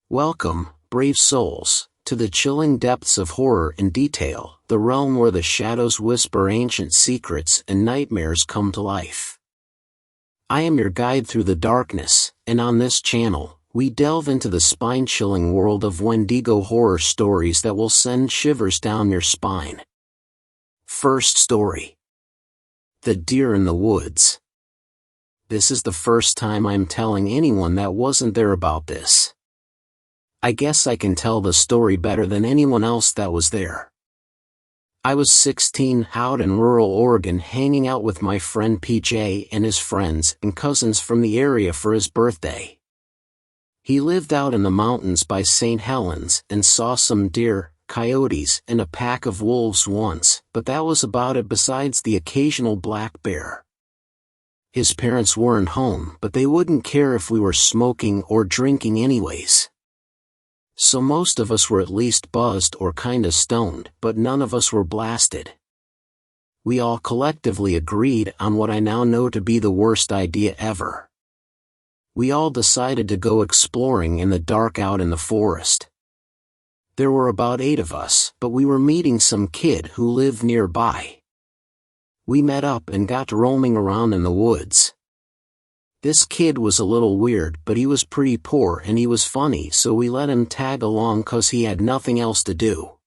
Welcome, brave souls, to the chilling depths of horror in detail, the realm where the shadows whisper ancient secrets and nightmares come to life. I am your guide through the darkness, and on this channel, we delve into the spine-chilling world of Wendigo horror stories that will send shivers down your spine. First story. The Deer in the Woods. This is the first time I'm telling anyone that wasn't there about this. I guess I can tell the story better than anyone else that was there. I was 16 out in rural Oregon hanging out with my friend PJ and his friends and cousins from the area for his birthday. He lived out in the mountains by St. Helens and saw some deer, coyotes, and a pack of wolves once, but that was about it besides the occasional black bear. His parents weren't home, but they wouldn't care if we were smoking or drinking anyways. So most of us were at least buzzed or kinda stoned, but none of us were blasted. We all collectively agreed on what I now know to be the worst idea ever. We all decided to go exploring in the dark out in the forest. There were about 8 of us, but we were meeting some kid who lived nearby. We met up and got roaming around in the woods. This kid was a little weird, but he was pretty poor and he was funny, so we let him tag along 'cause he had nothing else to do.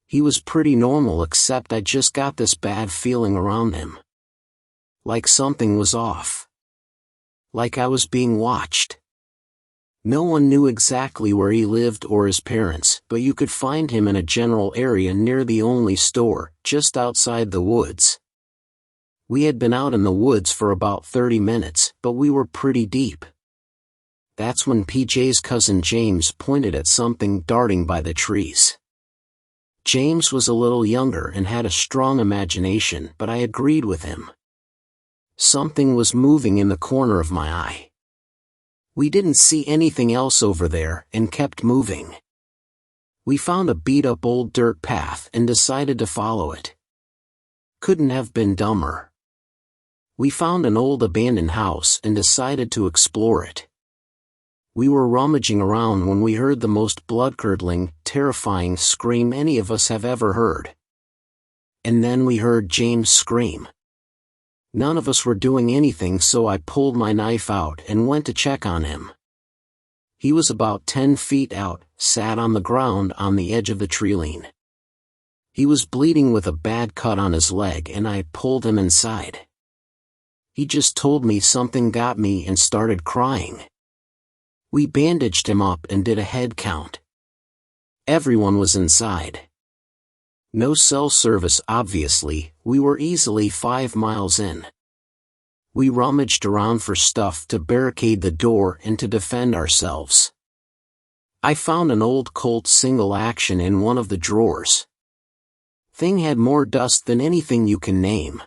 He was pretty normal, except I just got this bad feeling around him. Like something was off. Like I was being watched. No one knew exactly where he lived or his parents, but you could find him in a general area near the only store, just outside the woods. We had been out in the woods for about 30 minutes, but we were pretty deep. That's when PJ's cousin James pointed at something darting by the trees. James was a little younger and had a strong imagination, but I agreed with him. Something was moving in the corner of my eye. We didn't see anything else over there and kept moving. We found a beat-up old dirt path and decided to follow it. Couldn't have been dumber. We found an old abandoned house and decided to explore it. We were rummaging around when we heard the most blood-curdling, terrifying scream any of us have ever heard. And then we heard James scream. None of us were doing anything, so I pulled my knife out and went to check on him. He was about 10 feet out, sat on the ground on the edge of the tree-line. He was bleeding with a bad cut on his leg and I pulled him inside. He just told me something got me and started crying. We bandaged him up and did a head count. Everyone was inside. No cell service, obviously. We were easily 5 miles in. We rummaged around for stuff to barricade the door and to defend ourselves. I found an old Colt single action in one of the drawers. Thing had more dust than anything you can name.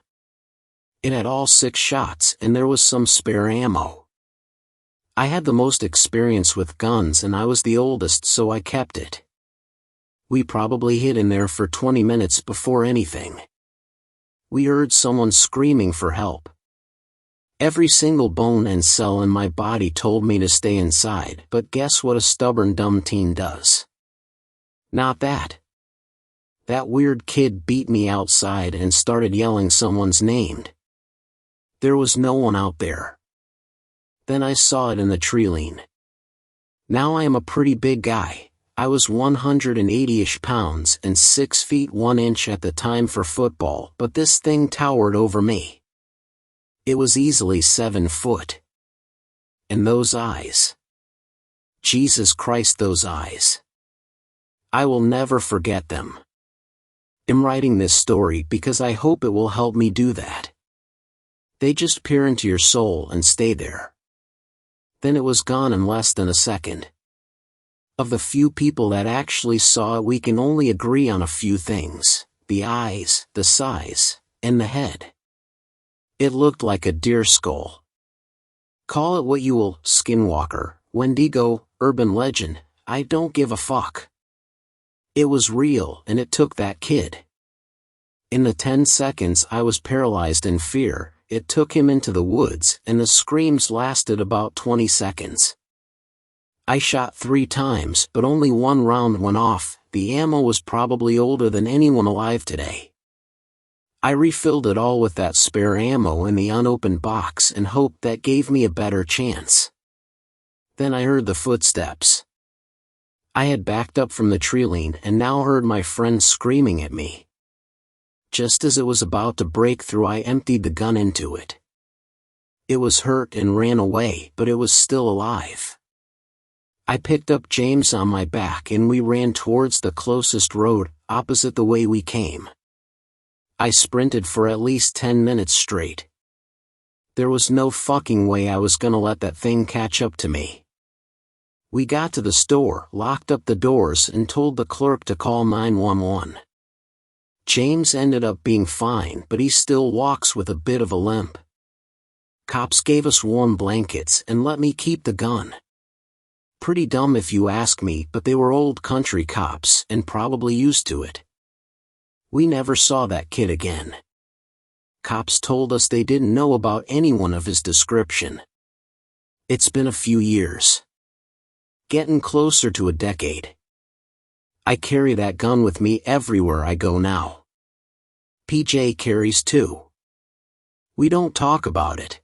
It had all 6 shots and there was some spare ammo. I had the most experience with guns and I was the oldest, so I kept it. We probably hid in there for 20 minutes before anything. We heard someone screaming for help. Every single bone and cell in my body told me to stay inside, but guess what a stubborn dumb teen does? Not that. That weird kid beat me outside and started yelling someone's name. There was no one out there. Then I saw it in the tree-line. Now I am a pretty big guy. I was 180-ish pounds and 6 feet 1 inch at the time for football, but this thing towered over me. It was easily 7 foot. And those eyes. Jesus Christ, those eyes. I will never forget them. I'm writing this story because I hope it will help me do that. They just peer into your soul and stay there. Then it was gone in less than a second. Of the few people that actually saw it, we can only agree on a few things: the eyes, the size, and the head. It looked like a deer skull. Call it what you will, skinwalker, Wendigo, urban legend, I don't give a fuck. It was real and it took that kid. In the 10 seconds I was paralyzed in fear, it took him into the woods and the screams lasted about 20 seconds. I shot 3 times, but only 1 round went off. The ammo was probably older than anyone alive today. I refilled it all with that spare ammo in the unopened box and hoped that gave me a better chance. Then I heard the footsteps. I had backed up from the tree line and now heard my friend screaming at me. Just as it was about to break through, I emptied the gun into it. It was hurt and ran away, but it was still alive. I picked up James on my back and we ran towards the closest road, opposite the way we came. I sprinted for at least 10 minutes straight. There was no fucking way I was gonna let that thing catch up to me. We got to the store, locked up the doors and told the clerk to call 911. James ended up being fine, but he still walks with a bit of a limp. Cops gave us warm blankets and let me keep the gun. Pretty dumb if you ask me, but they were old country cops and probably used to it. We never saw that kid again. Cops told us they didn't know about anyone of his description. It's been a few years. Getting closer to a decade. I carry that gun with me everywhere I go now. PJ carries too. We don't talk about it.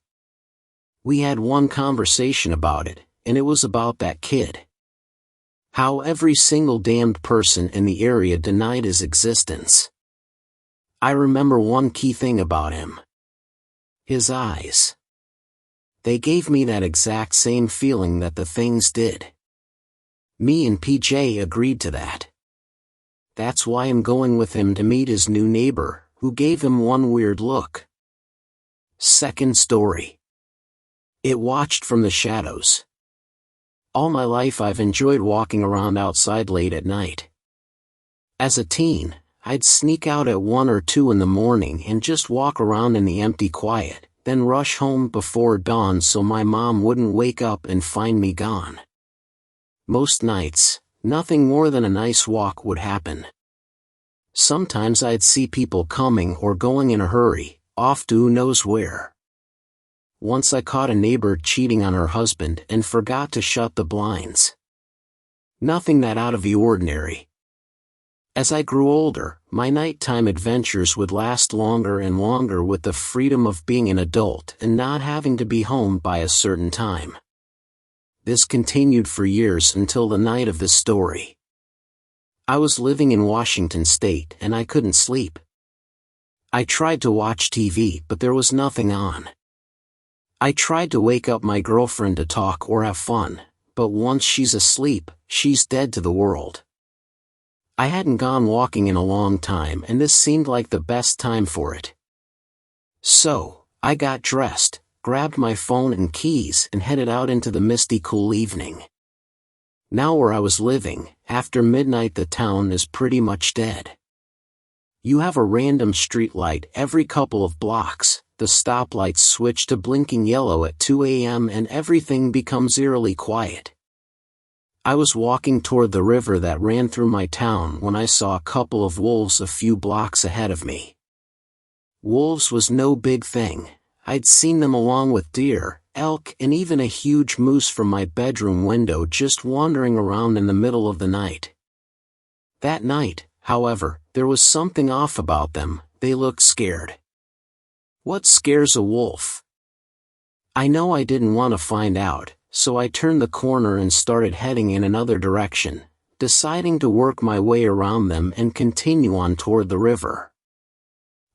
We had one conversation about it, and it was about that kid. How every single damned person in the area denied his existence. I remember one key thing about him. His eyes. They gave me that exact same feeling that the things did. Me and PJ agreed to that. That's why I'm going with him to meet his new neighbor, who gave him one weird look. Second story. It watched from the shadows. All my life I've enjoyed walking around outside late at night. As a teen, I'd sneak out at 1 or 2 in the morning and just walk around in the empty quiet, then rush home before dawn so my mom wouldn't wake up and find me gone. Most nights, nothing more than a nice walk would happen. Sometimes I'd see people coming or going in a hurry, off to who knows where. Once I caught a neighbor cheating on her husband and forgot to shut the blinds. Nothing that out of the ordinary. As I grew older, my nighttime adventures would last longer and longer with the freedom of being an adult and not having to be home by a certain time. This continued for years until the night of this story. I was living in Washington State and I couldn't sleep. I tried to watch TV, but there was nothing on. I tried to wake up my girlfriend to talk or have fun, but once she's asleep, she's dead to the world. I hadn't gone walking in a long time and this seemed like the best time for it. So, I got dressed, grabbed my phone and keys and headed out into the misty cool evening. Now where I was living, after midnight the town is pretty much dead. You have a random street light every couple of blocks, the stoplights switch to blinking yellow at 2 a.m. and everything becomes eerily quiet. I was walking toward the river that ran through my town when I saw a couple of wolves a few blocks ahead of me. Wolves was no big thing. I'd seen them along with deer, elk and even a huge moose from my bedroom window just wandering around in the middle of the night. That night, however, there was something off about them. They looked scared. What scares a wolf? I know I didn't want to find out, so I turned the corner and started heading in another direction, deciding to work my way around them and continue on toward the river.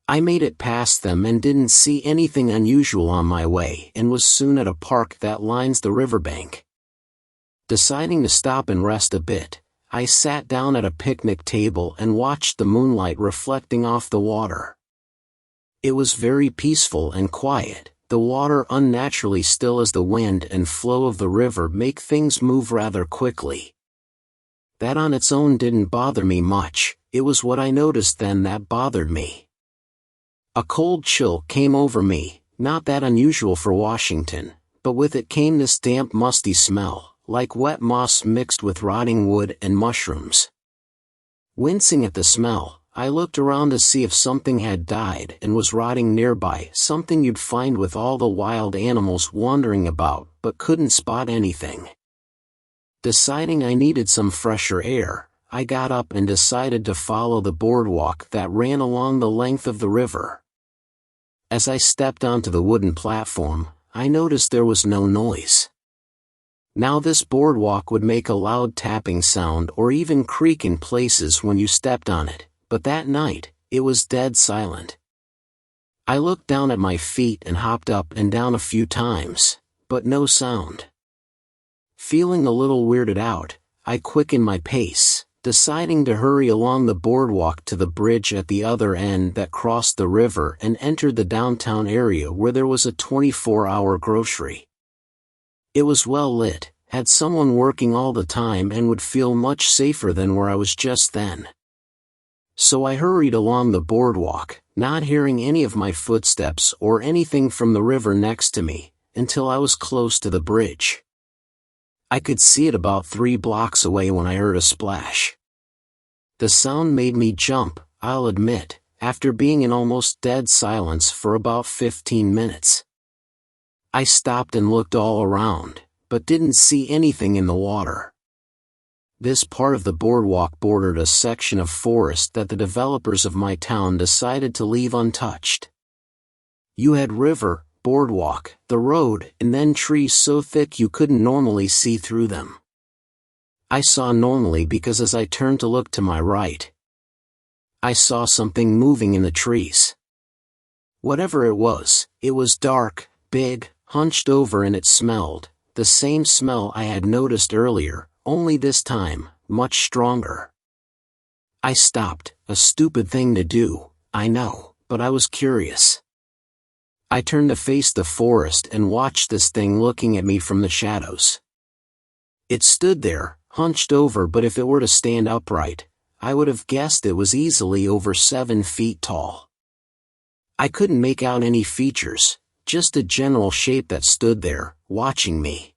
I made it past them and didn't see anything unusual on my way and was soon at a park that lines the riverbank. Deciding to stop and rest a bit, I sat down at a picnic table and watched the moonlight reflecting off the water. It was very peaceful and quiet, the water unnaturally still as the wind and flow of the river make things move rather quickly. That on its own didn't bother me much, it was what I noticed then that bothered me. A cold chill came over me, not that unusual for Washington, but with it came this damp musty smell, like wet moss mixed with rotting wood and mushrooms. Wincing at the smell, I looked around to see if something had died and was rotting nearby, something you'd find with all the wild animals wandering about, but couldn't spot anything. Deciding I needed some fresher air, I got up and decided to follow the boardwalk that ran along the length of the river. As I stepped onto the wooden platform, I noticed there was no noise. Now this boardwalk would make a loud tapping sound or even creak in places when you stepped on it, but that night, it was dead silent. I looked down at my feet and hopped up and down a few times, but no sound. Feeling a little weirded out, I quickened my pace, deciding to hurry along the boardwalk to the bridge at the other end that crossed the river and entered the downtown area where there was a 24-hour grocery. It was well lit, had someone working all the time, and would feel much safer than where I was just then. So I hurried along the boardwalk, not hearing any of my footsteps or anything from the river next to me, until I was close to the bridge. I could see it about 3 blocks away when I heard a splash. The sound made me jump, I'll admit, after being in almost dead silence for about 15 minutes. I stopped and looked all around, but didn't see anything in the water. This part of the boardwalk bordered a section of forest that the developers of my town decided to leave untouched. You had river, boardwalk, the road, and then trees so thick you couldn't normally see through them. I saw normally because as I turned to look to my right, I saw something moving in the trees. Whatever it was dark, big, hunched over, and it smelled the same smell I had noticed earlier, only this time, much stronger. I stopped, a stupid thing to do, I know, but I was curious. I turned to face the forest and watched this thing looking at me from the shadows. It stood there, hunched over, but if it were to stand upright, I would have guessed it was easily over 7 feet tall. I couldn't make out any features, just a general shape that stood there, watching me.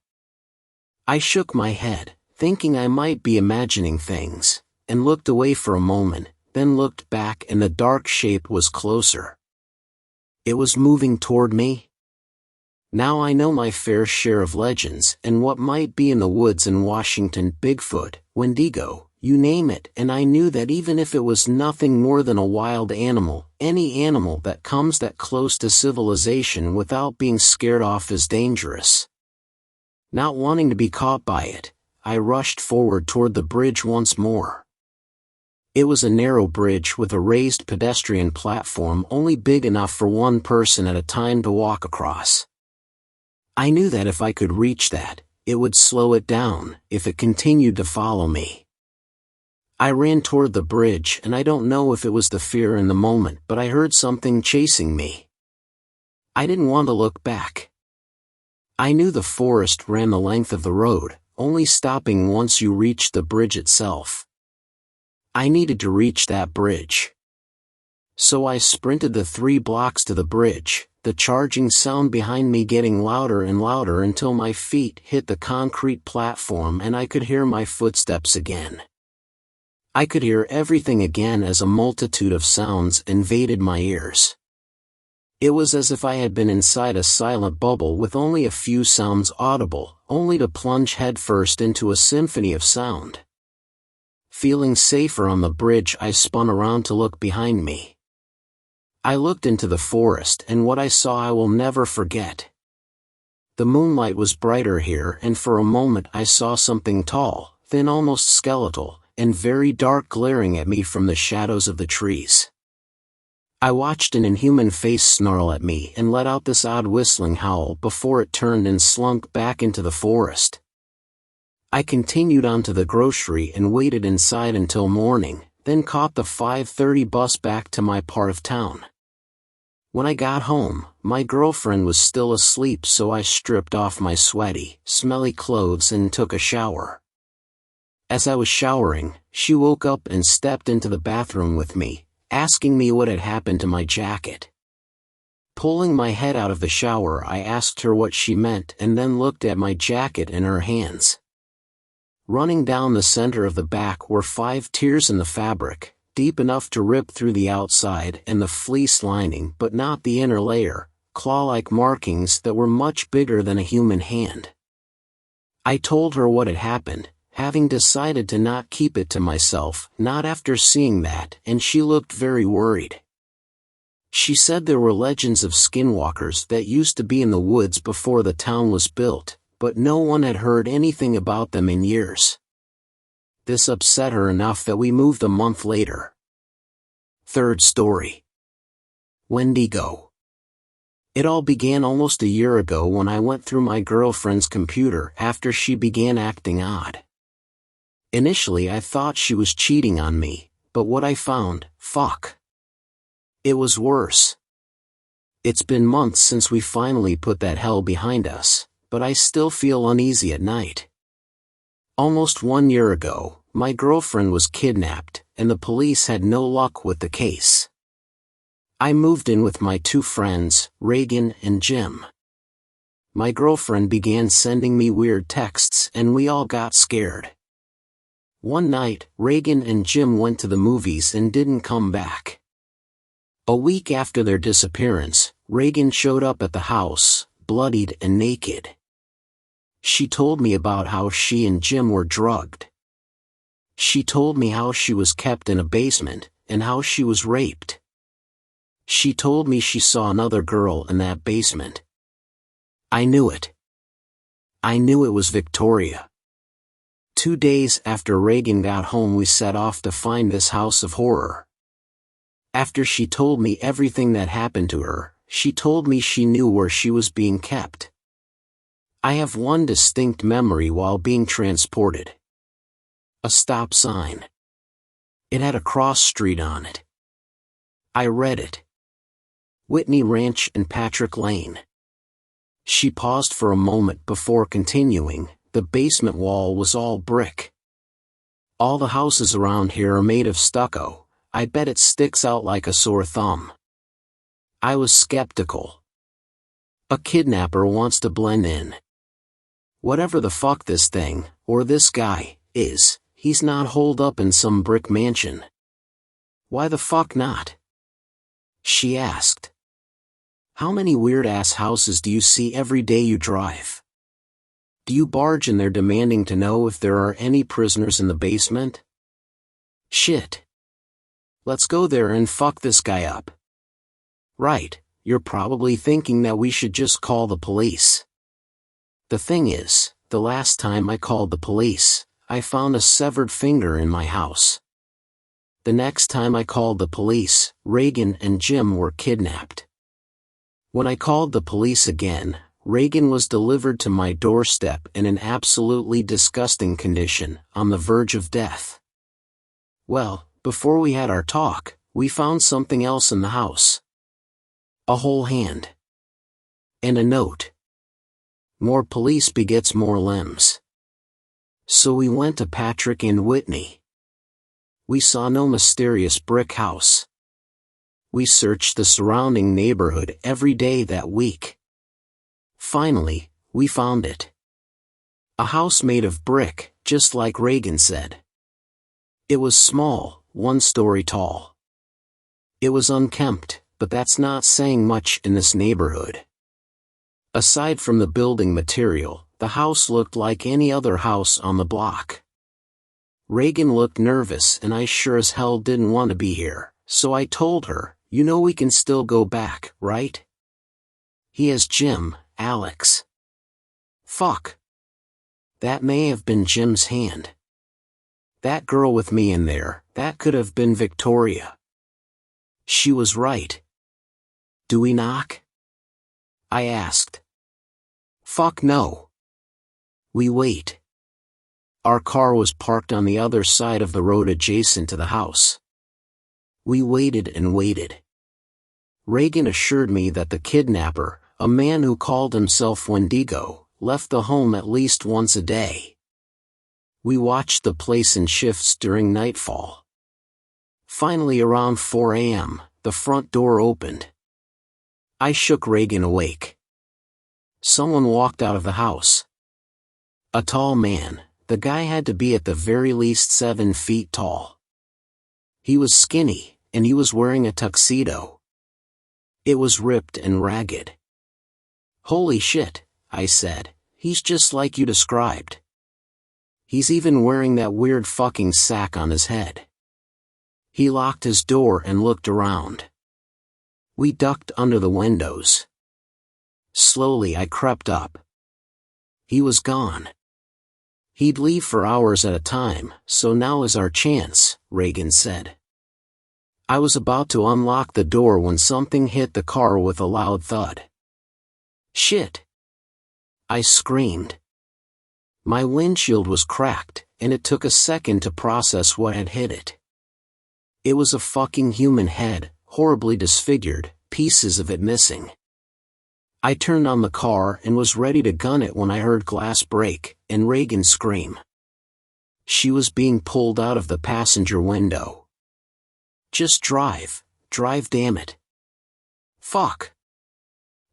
I shook my head, thinking I might be imagining things, and looked away for a moment, then looked back and the dark shape was closer. It was moving toward me. Now I know my fair share of legends and what might be in the woods in Washington: Bigfoot, Wendigo, you name it, and I knew that even if it was nothing more than a wild animal, any animal that comes that close to civilization without being scared off is dangerous. Not wanting to be caught by it, I rushed forward toward the bridge once more. It was a narrow bridge with a raised pedestrian platform only big enough for one person at a time to walk across. I knew that if I could reach that, it would slow it down if it continued to follow me. I ran toward the bridge, and I don't know if it was the fear in the moment, but I heard something chasing me. I didn't want to look back. I knew the forest ran the length of the road, only stopping once you reached the bridge itself. I needed to reach that bridge. So I sprinted the 3 blocks to the bridge, the charging sound behind me getting louder and louder until my feet hit the concrete platform and I could hear my footsteps again. I could hear everything again as a multitude of sounds invaded my ears. It was as if I had been inside a silent bubble with only a few sounds audible, only to plunge headfirst into a symphony of sound. Feeling safer on the bridge, I spun around to look behind me. I looked into the forest, and what I saw I will never forget. The moonlight was brighter here, and for a moment I saw something tall, thin, almost skeletal, and very dark glaring at me from the shadows of the trees. I watched an inhuman face snarl at me and let out this odd whistling howl before it turned and slunk back into the forest. I continued on to the grocery and waited inside until morning, then caught the 5:30 bus back to my part of town. When I got home, my girlfriend was still asleep, so I stripped off my sweaty, smelly clothes and took a shower. As I was showering, she woke up and stepped into the bathroom with me, asking me what had happened to my jacket. Pulling my head out of the shower, I asked her what she meant and then looked at my jacket in her hands. Running down the center of the back were 5 tears in the fabric, deep enough to rip through the outside and the fleece lining but not the inner layer, claw-like markings that were much bigger than a human hand. I told her what had happened, having decided to not keep it to myself, not after seeing that, and she looked very worried. She said there were legends of skinwalkers that used to be in the woods before the town was built, but no one had heard anything about them in years. This upset her enough that we moved a month later. Third story. Wendigo. It all began almost a year ago when I went through my girlfriend's computer after she began acting odd. Initially I thought she was cheating on me, but what I found, fuck. It was worse. It's been months since we finally put that hell behind us, but I still feel uneasy at night. Almost 1 year ago, my girlfriend was kidnapped, and the police had no luck with the case. I moved in with my 2 friends, Reagan and Jim. My girlfriend began sending me weird texts and we all got scared. One night, Reagan and Jim went to the movies and didn't come back. A week after their disappearance, Reagan showed up at the house, bloodied and naked. She told me about how she and Jim were drugged. She told me how she was kept in a basement, and how she was raped. She told me she saw another girl in that basement. I knew it. I knew it was Victoria. 2 days after Reagan got home we set off to find this house of horror. After she told me everything that happened to her, she told me she knew where she was being kept. I have one distinct memory while being transported. A stop sign. It had a cross street on it. I read it. Whitney Ranch and Patrick Lane. She paused for a moment before continuing. The basement wall was all brick. All the houses around here are made of stucco. I bet it sticks out like a sore thumb. I was skeptical. A kidnapper wants to blend in. Whatever the fuck this thing, or this guy, is, he's not holed up in some brick mansion. Why the fuck not? She asked. How many weird-ass houses do you see every day you drive? Do you barge in there demanding to know if there are any prisoners in the basement? Shit. Let's go there and fuck this guy up. Right, you're probably thinking that we should just call the police. The thing is, the last time I called the police, I found a severed finger in my house. The next time I called the police, Reagan and Jim were kidnapped. When I called the police again, Reagan was delivered to my doorstep in an absolutely disgusting condition, on the verge of death. Well, before we had our talk, we found something else in the house. A whole hand. And a note. More police begets more limbs. So we went to Patrick and Whitney. We saw no mysterious brick house. We searched the surrounding neighborhood every day that week. Finally, we found it. A house made of brick, just like Reagan said. It was small, 1 story tall. It was unkempt, but that's not saying much in this neighborhood. Aside from the building material, the house looked like any other house on the block. Reagan looked nervous and I sure as hell didn't want to be here, so I told her, you know we can still go back, right? He has Jim, Alex. Fuck. That may have been Jim's hand. That girl with me in there, that could have been Victoria. She was right. Do we knock? I asked. Fuck no. We wait. Our car was parked on the other side of the road adjacent to the house. We waited and waited. Reagan assured me that the kidnapper, a man who called himself Wendigo, left the home at least once a day. We watched the place in shifts during nightfall. Finally around 4 a.m., the front door opened. I shook Reagan awake. Someone walked out of the house. A tall man, the guy had to be at the very least 7 feet tall. He was skinny, and he was wearing a tuxedo. It was ripped and ragged. Holy shit, I said, he's just like you described. He's even wearing that weird fucking sack on his head. He locked his door and looked around. We ducked under the windows. Slowly I crept up. He was gone. He'd leave for hours at a time, so now is our chance, Reagan said. I was about to unlock the door when something hit the car with a loud thud. Shit! I screamed. My windshield was cracked, and it took a second to process what had hit it. It was a fucking human head, horribly disfigured, pieces of it missing. I turned on the car and was ready to gun it when I heard glass break, and Reagan scream. She was being pulled out of the passenger window. Just drive, damn it. Fuck.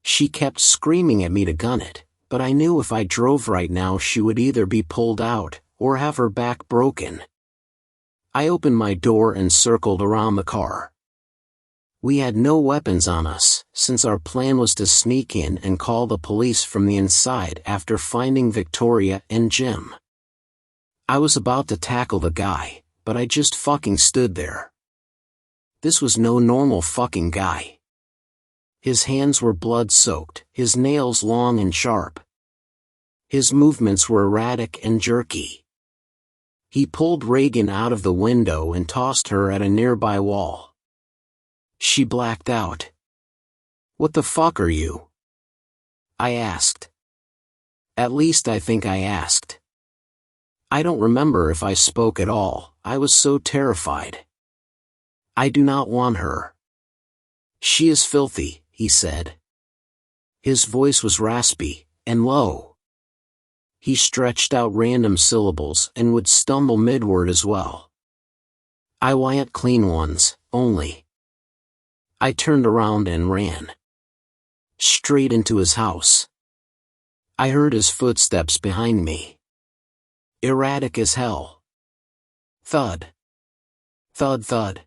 She kept screaming at me to gun it, but I knew if I drove right now she would either be pulled out, or have her back broken. I opened my door and circled around the car. We had no weapons on us, since our plan was to sneak in and call the police from the inside after finding Victoria and Jim. I was about to tackle the guy, but I just fucking stood there. This was no normal fucking guy. His hands were blood-soaked, his nails long and sharp. His movements were erratic and jerky. He pulled Reagan out of the window and tossed her at a nearby wall. She blacked out. "What the fuck are you?" I asked. At least I think I asked. I don't remember if I spoke at all, I was so terrified. "I do not want her." "She is filthy," he said. His voice was raspy and low. He stretched out random syllables and would stumble mid-word as well. "I want clean ones, only." I turned around and ran. Straight into his house. I heard his footsteps behind me. Erratic as hell. Thud. Thud thud.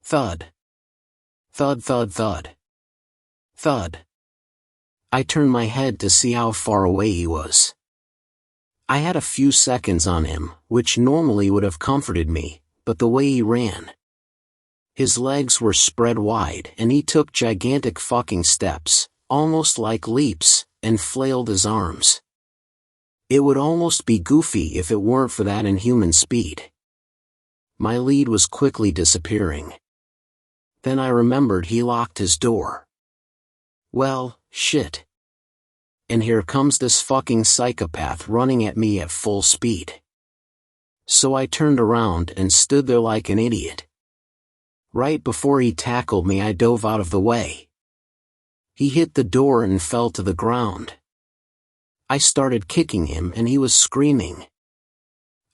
Thud. Thud thud thud. Thud. I turned my head to see how far away he was. I had a few seconds on him, which normally would have comforted me, but the way he ran. His legs were spread wide and he took gigantic fucking steps, almost like leaps, and flailed his arms. It would almost be goofy if it weren't for that inhuman speed. My lead was quickly disappearing. Then I remembered he locked his door. Well, shit. And here comes this fucking psychopath running at me at full speed. So I turned around and stood there like an idiot. Right before he tackled me I dove out of the way. He hit the door and fell to the ground. I started kicking him and he was screaming.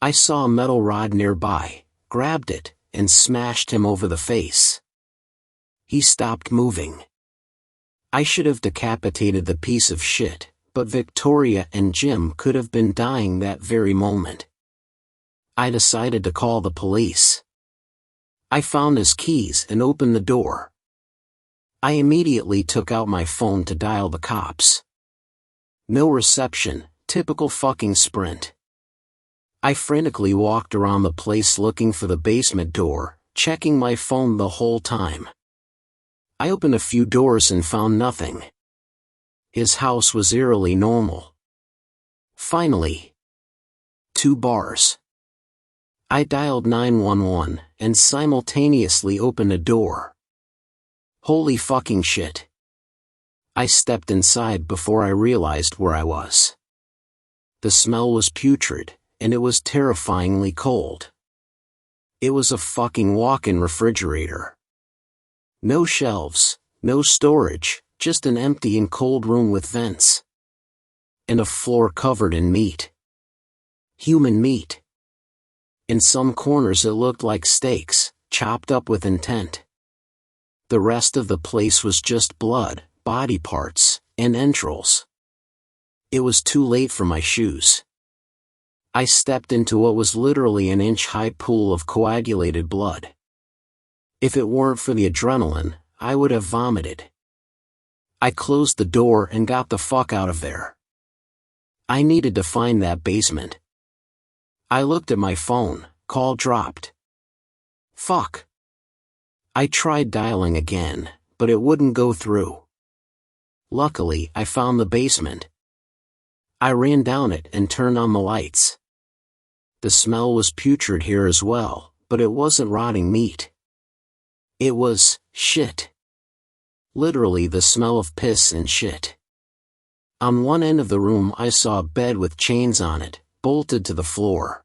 I saw a metal rod nearby, grabbed it, and smashed him over the face. He stopped moving. I should have decapitated the piece of shit, but Victoria and Jim could have been dying that very moment. I decided to call the police. I found his keys and opened the door. I immediately took out my phone to dial the cops. No reception, typical fucking Sprint. I frantically walked around the place looking for the basement door, checking my phone the whole time. I opened a few doors and found nothing. His house was eerily normal. Finally. 2 bars. I dialed 911 and simultaneously opened a door. Holy fucking shit. I stepped inside before I realized where I was. The smell was putrid, and it was terrifyingly cold. It was a fucking walk-in refrigerator. No shelves, no storage, just an empty and cold room with vents. And a floor covered in meat. Human meat. In some corners it looked like steaks, chopped up with intent. The rest of the place was just blood, body parts, and entrails. It was too late for my shoes. I stepped into what was literally an inch-high pool of coagulated blood. If it weren't for the adrenaline, I would have vomited. I closed the door and got the fuck out of there. I needed to find that basement. I looked at my phone, call dropped. Fuck. I tried dialing again, but it wouldn't go through. Luckily, I found the basement. I ran down it and turned on the lights. The smell was putrid here as well, but it wasn't rotting meat. It was shit. Literally the smell of piss and shit. On one end of the room I saw a bed with chains on it, bolted to the floor.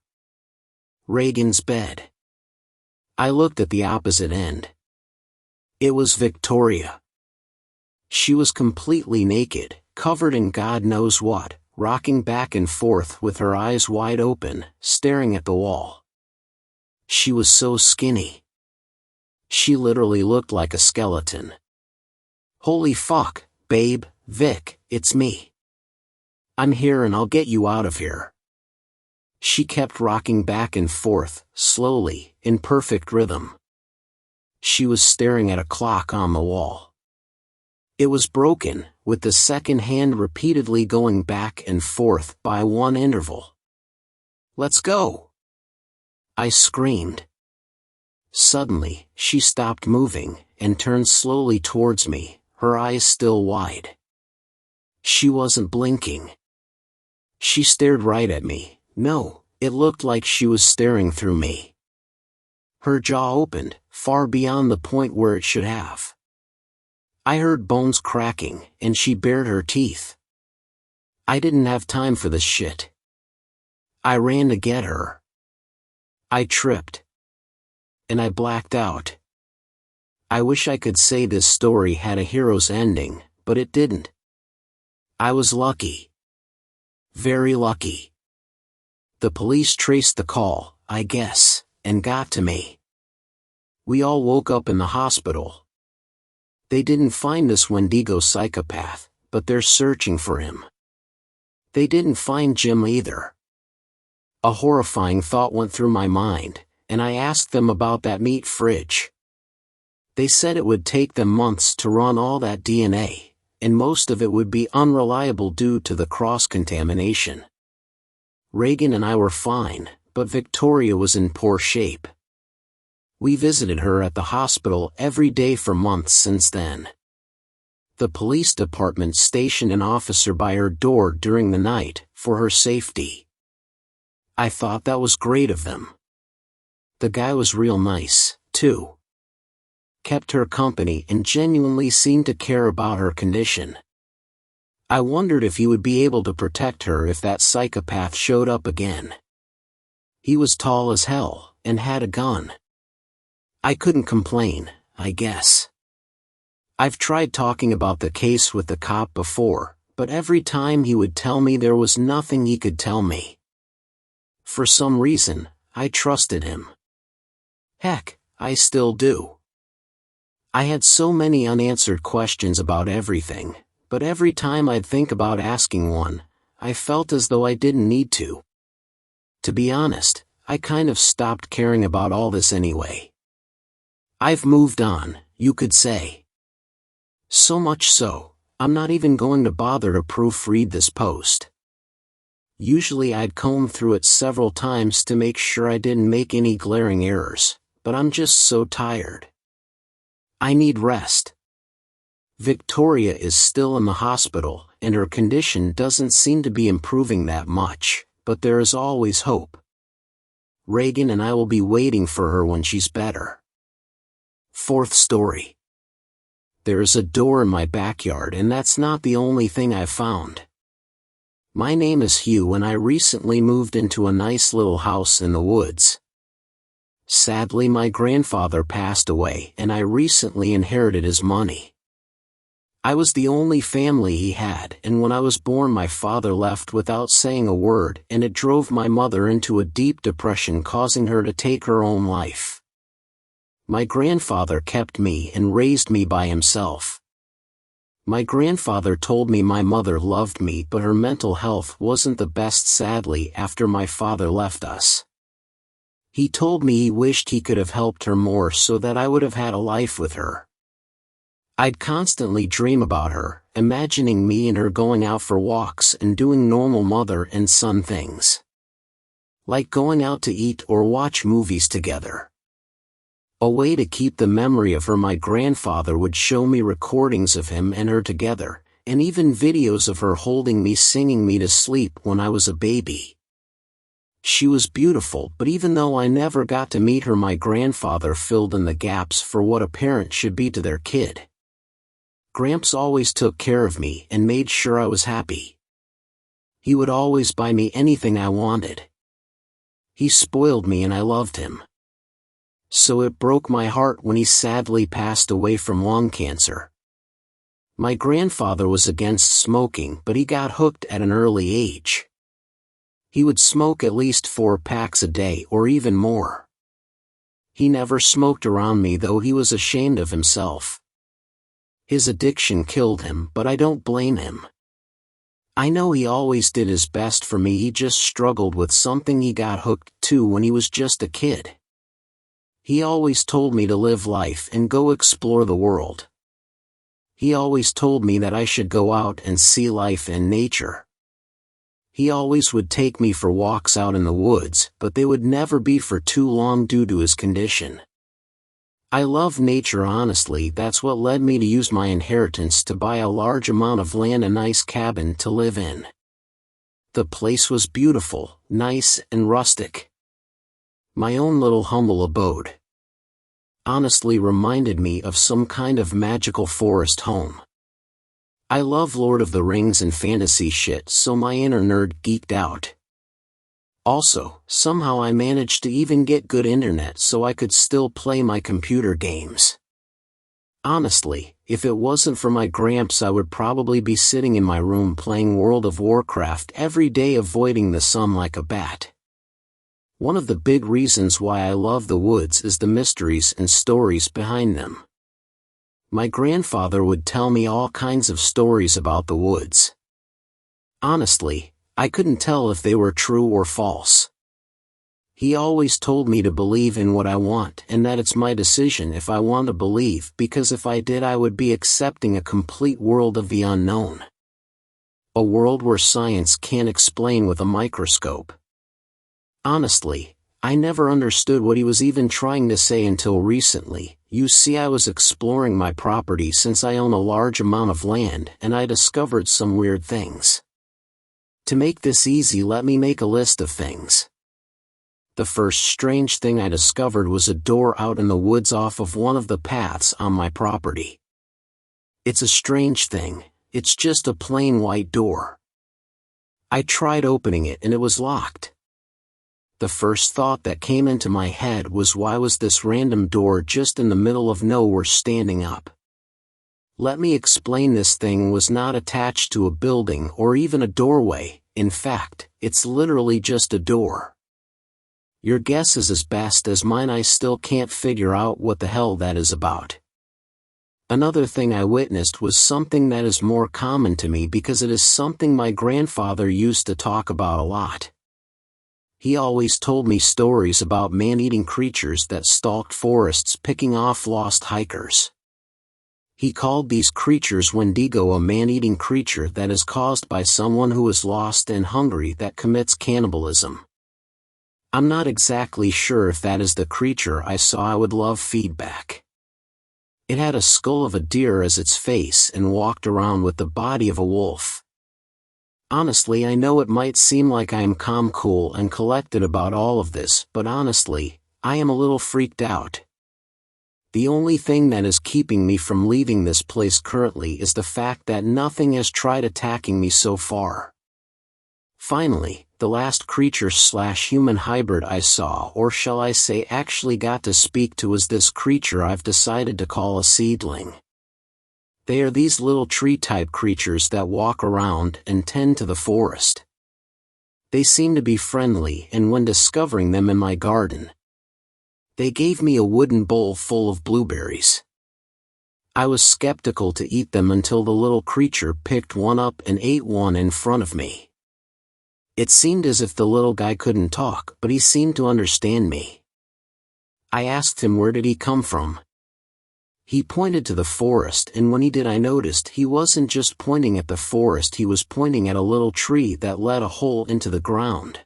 Reagan's bed. I looked at the opposite end. It was Victoria. She was completely naked, covered in God knows what, rocking back and forth with her eyes wide open, staring at the wall. She was so skinny. She literally looked like a skeleton. Holy fuck, babe, Vic, it's me. I'm here and I'll get you out of here. She kept rocking back and forth, slowly, in perfect rhythm. She was staring at a clock on the wall. It was broken, with the second hand repeatedly going back and forth by one interval. Let's go! I screamed. Suddenly, she stopped moving, and turned slowly towards me, her eyes still wide. She wasn't blinking. She stared right at me. No, it looked like she was staring through me. Her jaw opened, far beyond the point where it should have. I heard bones cracking, and she bared her teeth. I didn't have time for this shit. I ran to get her. I tripped. And I blacked out. I wish I could say this story had a hero's ending, but it didn't. I was lucky. Very lucky. The police traced the call, I guess, and got to me. We all woke up in the hospital. They didn't find this Wendigo psychopath, but they're searching for him. They didn't find Jim either. A horrifying thought went through my mind, and I asked them about that meat fridge. They said it would take them months to run all that DNA, and most of it would be unreliable due to the cross-contamination. Reagan and I were fine, but Victoria was in poor shape. We visited her at the hospital every day for months since then. The police department stationed an officer by her door during the night, for her safety. I thought that was great of them. The guy was real nice, too. Kept her company and genuinely seemed to care about her condition. I wondered if he would be able to protect her if that psychopath showed up again. He was tall as hell, and had a gun. I couldn't complain, I guess. I've tried talking about the case with the cop before, but every time he would tell me there was nothing he could tell me. For some reason, I trusted him. Heck, I still do. I had so many unanswered questions about everything, but every time I'd think about asking one, I felt as though I didn't need to. To be honest, I kind of stopped caring about all this anyway. I've moved on, you could say. So much so, I'm not even going to bother to proofread this post. Usually I'd comb through it several times to make sure I didn't make any glaring errors, but I'm just so tired. I need rest. Victoria is still in the hospital, and her condition doesn't seem to be improving that much, but there is always hope. Reagan and I will be waiting for her when she's better. Fourth story. There is a door in my backyard, and that's not the only thing I've found. My name is Hugh, and I recently moved into a nice little house in the woods. Sadly, my grandfather passed away, and I recently inherited his money. I was the only family he had, and when I was born my father left without saying a word, and it drove my mother into a deep depression, causing her to take her own life. My grandfather kept me and raised me by himself. My grandfather told me my mother loved me, but her mental health wasn't the best, sadly, after my father left us. He told me he wished he could have helped her more so that I would have had a life with her. I'd constantly dream about her, imagining me and her going out for walks and doing normal mother and son things. Like going out to eat or watch movies together. A way to keep the memory of her, my grandfather would show me recordings of him and her together, and even videos of her holding me, singing me to sleep when I was a baby. She was beautiful, but even though I never got to meet her, my grandfather filled in the gaps for what a parent should be to their kid. Gramps always took care of me and made sure I was happy. He would always buy me anything I wanted. He spoiled me and I loved him. So it broke my heart when he sadly passed away from lung cancer. My grandfather was against smoking, but he got hooked at an early age. He would smoke at least 4 packs a day or even more. He never smoked around me, though he was ashamed of himself. His addiction killed him, but I don't blame him. I know he always did his best for me, he just struggled with something he got hooked to when he was just a kid. He always told me to live life and go explore the world. He always told me that I should go out and see life and nature. He always would take me for walks out in the woods, but they would never be for too long due to his condition. I love nature, honestly. That's what led me to use my inheritance to buy a large amount of land, a nice cabin to live in. The place was beautiful, nice and rustic. My own little humble abode. Honestly reminded me of some kind of magical forest home. I love Lord of the Rings and fantasy shit, so my inner nerd geeked out. Also, somehow I managed to even get good internet so I could still play my computer games. Honestly, if it wasn't for my Gramps, I would probably be sitting in my room playing World of Warcraft every day, avoiding the sun like a bat. One of the big reasons why I love the woods is the mysteries and stories behind them. My grandfather would tell me all kinds of stories about the woods. Honestly, I couldn't tell if they were true or false. He always told me to believe in what I want and that it's my decision if I want to believe, because if I did, I would be accepting a complete world of the unknown. A world where science can't explain with a microscope. Honestly, I never understood what he was even trying to say until recently. You see, I was exploring my property since I own a large amount of land, and I discovered some weird things. To make this easy, let me make a list of things. The first strange thing I discovered was a door out in the woods off of one of the paths on my property. It's a strange thing, it's just a plain white door. I tried opening it and it was locked. The first thought that came into my head was, why was this random door just in the middle of nowhere standing up? Let me explain. This thing was not attached to a building or even a doorway. In fact, it's literally just a door. Your guess is as best as mine. I still can't figure out what the hell that is about. Another thing I witnessed was something that is more common to me because it is something my grandfather used to talk about a lot. He always told me stories about man-eating creatures that stalked forests, picking off lost hikers. He called these creatures Wendigo, a man-eating creature that is caused by someone who is lost and hungry that commits cannibalism. I'm not exactly sure if that is the creature I saw. I would love feedback. It had a skull of a deer as its face and walked around with the body of a wolf. Honestly, I know it might seem like I am calm, cool, and collected about all of this, but honestly, I am a little freaked out. The only thing that is keeping me from leaving this place currently is the fact that nothing has tried attacking me so far. Finally, the last creature/human hybrid I saw, or shall I say actually got to speak to, is this creature I've decided to call a seedling. They are these little tree-type creatures that walk around and tend to the forest. They seem to be friendly, and when discovering them in my garden, they gave me a wooden bowl full of blueberries. I was skeptical to eat them until the little creature picked one up and ate one in front of me. It seemed as if the little guy couldn't talk, but he seemed to understand me. I asked him where did he come from. He pointed to the forest, and when he did, I noticed he wasn't just pointing at the forest, he was pointing at a little tree that led a hole into the ground.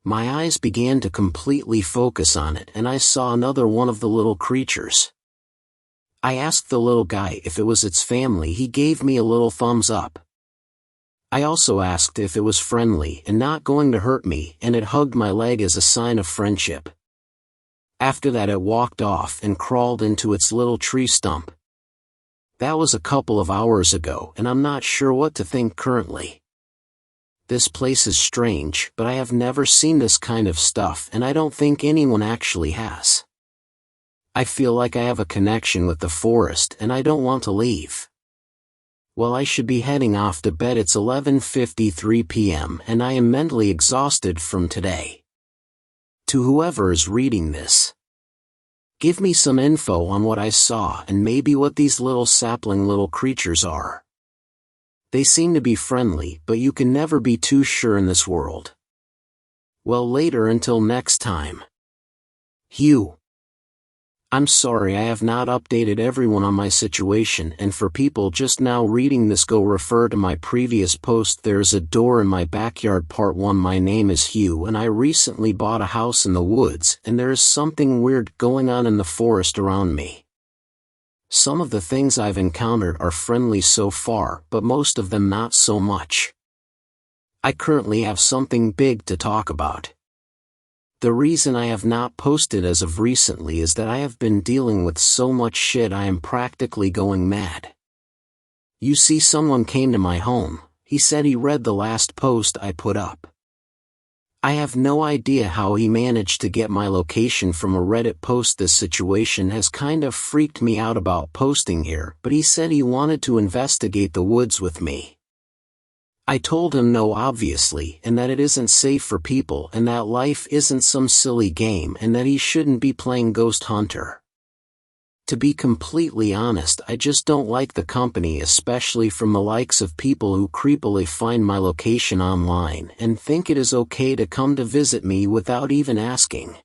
My eyes began to completely focus on it and I saw another one of the little creatures. I asked the little guy if it was its family. He gave me a little thumbs up. I also asked if it was friendly and not going to hurt me, and it hugged my leg as a sign of friendship. After that it walked off and crawled into its little tree stump. That was a couple of hours ago and I'm not sure what to think currently. This place is strange, but I have never seen this kind of stuff and I don't think anyone actually has. I feel like I have a connection with the forest and I don't want to leave. Well, I should be heading off to bed. It's 11:53 p.m. and I am mentally exhausted from today. To whoever is reading this, give me some info on what I saw and maybe what these little creatures are. They seem to be friendly, but you can never be too sure in this world. Well, later until next time. Hugh. I'm sorry I have not updated everyone on my situation, and for people just now reading this, go refer to my previous post. There's a door in my backyard part 1. My name is Hugh and I recently bought a house in the woods and there is something weird going on in the forest around me. Some of the things I've encountered are friendly so far, but most of them not so much. I currently have something big to talk about. The reason I have not posted as of recently is that I have been dealing with so much shit I am practically going mad. You see, someone came to my home. He said he read the last post I put up. I have no idea how he managed to get my location from a Reddit post. This situation has kind of freaked me out about posting here, but he said he wanted to investigate the woods with me. I told him no, obviously, and that it isn't safe for people and that life isn't some silly game and that he shouldn't be playing Ghost Hunter. To be completely honest, I just don't like the company, especially from the likes of people who creepily find my location online and think it is okay to come to visit me without even asking.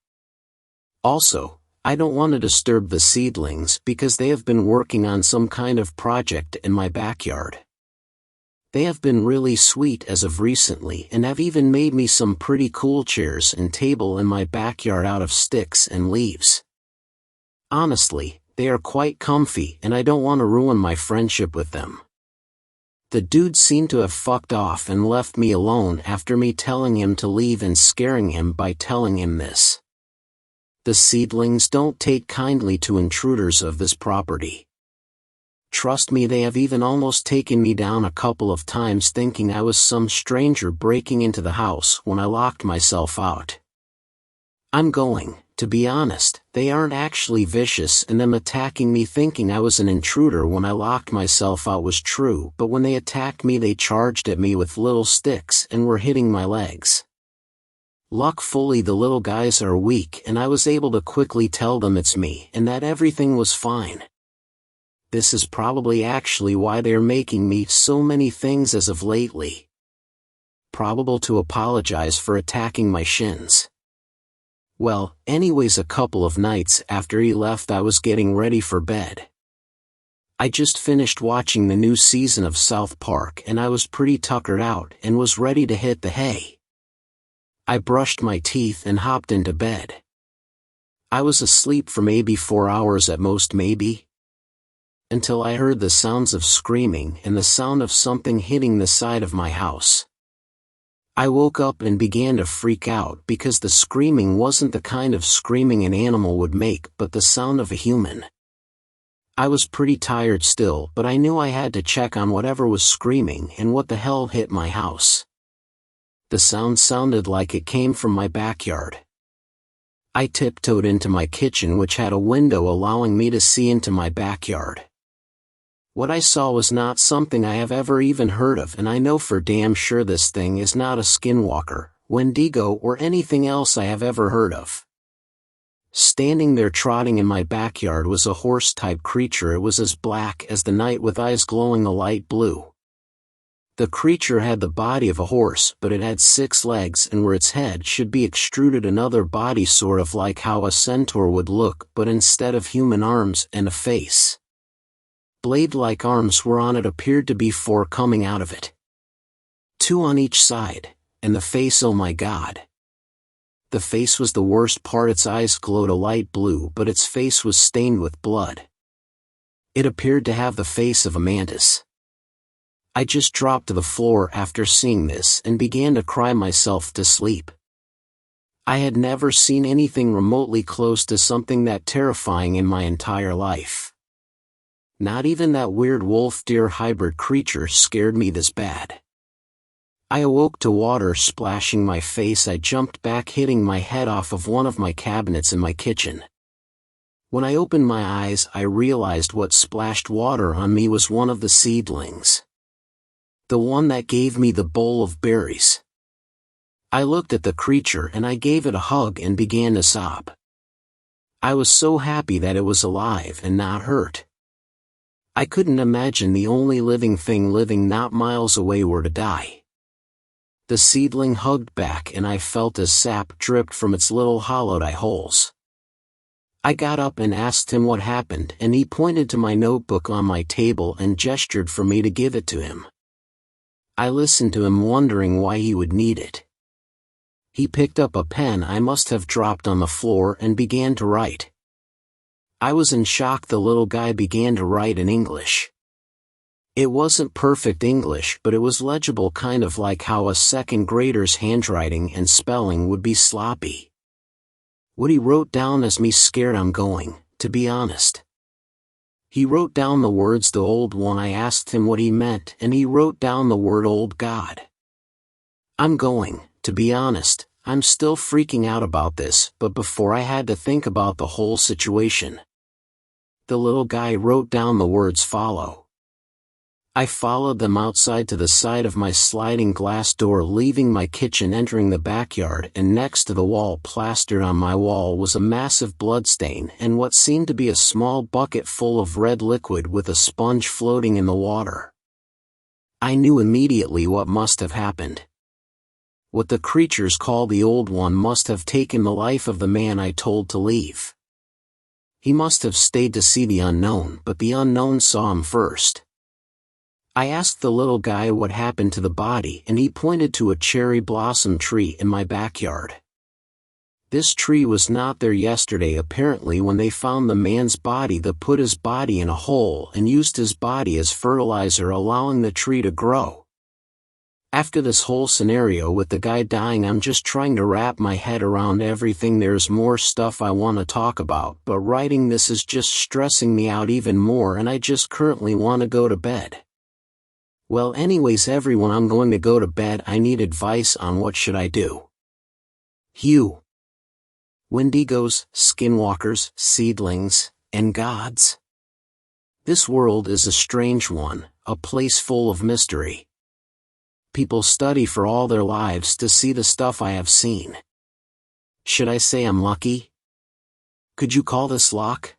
Also, I don't want to disturb the seedlings because they have been working on some kind of project in my backyard. They have been really sweet as of recently and have even made me some pretty cool chairs and table in my backyard out of sticks and leaves. Honestly, they are quite comfy and I don't want to ruin my friendship with them. The dude seemed to have fucked off and left me alone after me telling him to leave and scaring him by telling him this. The seedlings don't take kindly to intruders of this property. Trust me, they have even almost taken me down a couple of times thinking I was some stranger breaking into the house when I locked myself out. I'm going, to be honest, they aren't actually vicious, and them attacking me thinking I was an intruder when I locked myself out was true, but when they attacked me they charged at me with little sticks and were hitting my legs. Luckily the little guys are weak and I was able to quickly tell them it's me and that everything was fine. This is probably actually why they're making me so many things as of lately. Probable to apologize for attacking my shins. Well, anyways, a couple of nights after he left I was getting ready for bed. I just finished watching the new season of South Park and I was pretty tuckered out and was ready to hit the hay. I brushed my teeth and hopped into bed. I was asleep for maybe 4 hours at most, maybe. Until I heard the sounds of screaming and the sound of something hitting the side of my house. I woke up and began to freak out because the screaming wasn't the kind of screaming an animal would make, but the sound of a human. I was pretty tired still, but I knew I had to check on whatever was screaming and what the hell hit my house. The sound sounded like it came from my backyard. I tiptoed into my kitchen, which had a window allowing me to see into my backyard. What I saw was not something I have ever even heard of, and I know for damn sure this thing is not a skinwalker, Wendigo, or anything else I have ever heard of. Standing there trotting in my backyard was a horse-type creature. It was as black as the night with eyes glowing a light blue. The creature had the body of a horse, but it had 6 legs, and where its head should be extruded another body, sort of like how a centaur would look, but instead of human arms and a face. Blade-like arms were on it, appeared to be 4 coming out of it. 2 on each side, and the face, oh my god. The face was the worst part. Its eyes glowed a light blue, but its face was stained with blood. It appeared to have the face of a mantis. I just dropped to the floor after seeing this and began to cry myself to sleep. I had never seen anything remotely close to something that terrifying in my entire life. Not even that weird wolf-deer hybrid creature scared me this bad. I awoke to water splashing my face. I jumped back, hitting my head off of one of my cabinets in my kitchen. When I opened my eyes, I realized what splashed water on me was one of the seedlings. The one that gave me the bowl of berries. I looked at the creature and I gave it a hug and began to sob. I was so happy that it was alive and not hurt. I couldn't imagine the only living thing living not miles away were to die. The seedling hugged back and I felt as sap dripped from its little hollowed eye holes. I got up and asked him what happened, and he pointed to my notebook on my table and gestured for me to give it to him. I listened to him, wondering why he would need it. He picked up a pen I must have dropped on the floor and began to write. I was in shock. The little guy began to write in English. It wasn't perfect English, but it was legible, kind of like how a second grader's handwriting and spelling would be sloppy. What he wrote down has me scared. I'm going, to be honest. He wrote down the words "the old one." I asked him what he meant, and he wrote down the word "old God." I'm going, to be honest, I'm still freaking out about this, but before I had to think about the whole situation. The little guy wrote down the words "follow." I followed them outside to the side of my sliding glass door, leaving my kitchen, entering the backyard, and next to the wall, plastered on my wall, was a massive bloodstain and what seemed to be a small bucket full of red liquid with a sponge floating in the water. I knew immediately what must have happened. What the creatures call the Old One must have taken the life of the man I told to leave. He must have stayed to see the unknown, but the unknown saw him first. I asked the little guy what happened to the body, and he pointed to a cherry blossom tree in my backyard. This tree was not there yesterday. Apparently, when they found the man's body, they put his body in a hole and used his body as fertilizer, allowing the tree to grow. After this whole scenario with the guy dying, I'm just trying to wrap my head around everything. There's more stuff I want to talk about, but writing this is just stressing me out even more, and I just currently want to go to bed. Well, anyways, everyone, I'm going to go to bed. I need advice on what should I do. Hugh. Wendigos, skinwalkers, seedlings, and gods. This world is a strange one, a place full of mystery. People study for all their lives to see the stuff I have seen. Should I say I'm lucky? Could you call this luck?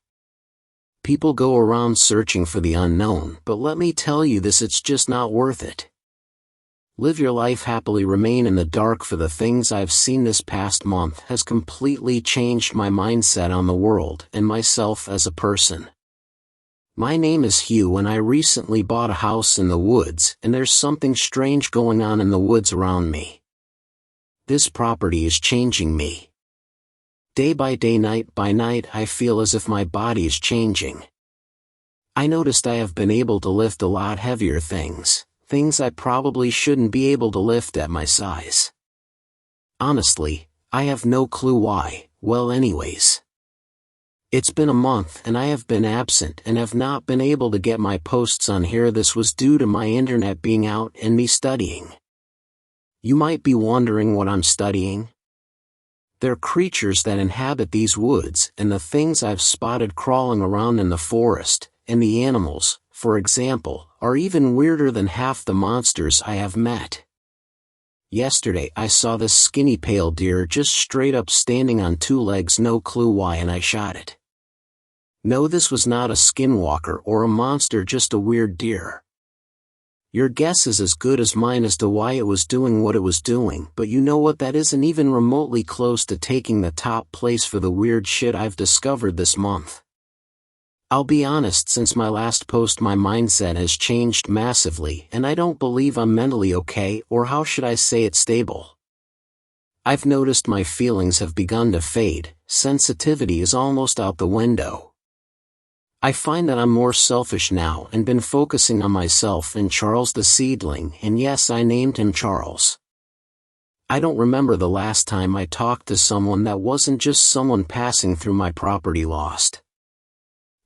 People go around searching for the unknown, but let me tell you this, it's just not worth it. Live your life happily, remain in the dark, for the things I've seen this past month has completely changed my mindset on the world and myself as a person. My name is Hugh, and I recently bought a house in the woods, and there's something strange going on in the woods around me. This property is changing me. Day by day, night by night, I feel as if my body is changing. I noticed I have been able to lift a lot heavier things I probably shouldn't be able to lift at my size. Honestly, I have no clue why. Well, anyways. It's been a month and I have been absent and have not been able to get my posts on here. This was due to my internet being out and me studying. You might be wondering what I'm studying. They're creatures that inhabit these woods, and the things I've spotted crawling around in the forest, and the animals, for example, are even weirder than half the monsters I have met. Yesterday I saw this skinny pale deer just straight up standing on two legs, no clue why, and I shot it. No, this was not a skinwalker or a monster, just a weird deer. Your guess is as good as mine as to why it was doing what it was doing, but you know what, that isn't even remotely close to taking the top place for the weird shit I've discovered this month. I'll be honest, since my last post my mindset has changed massively, and I don't believe I'm mentally okay, or how should I say it, stable. I've noticed my feelings have begun to fade, sensitivity is almost out the window. I find that I'm more selfish now and been focusing on myself and Charles the seedling, and yes, I named him Charles. I don't remember the last time I talked to someone that wasn't just someone passing through my property lost.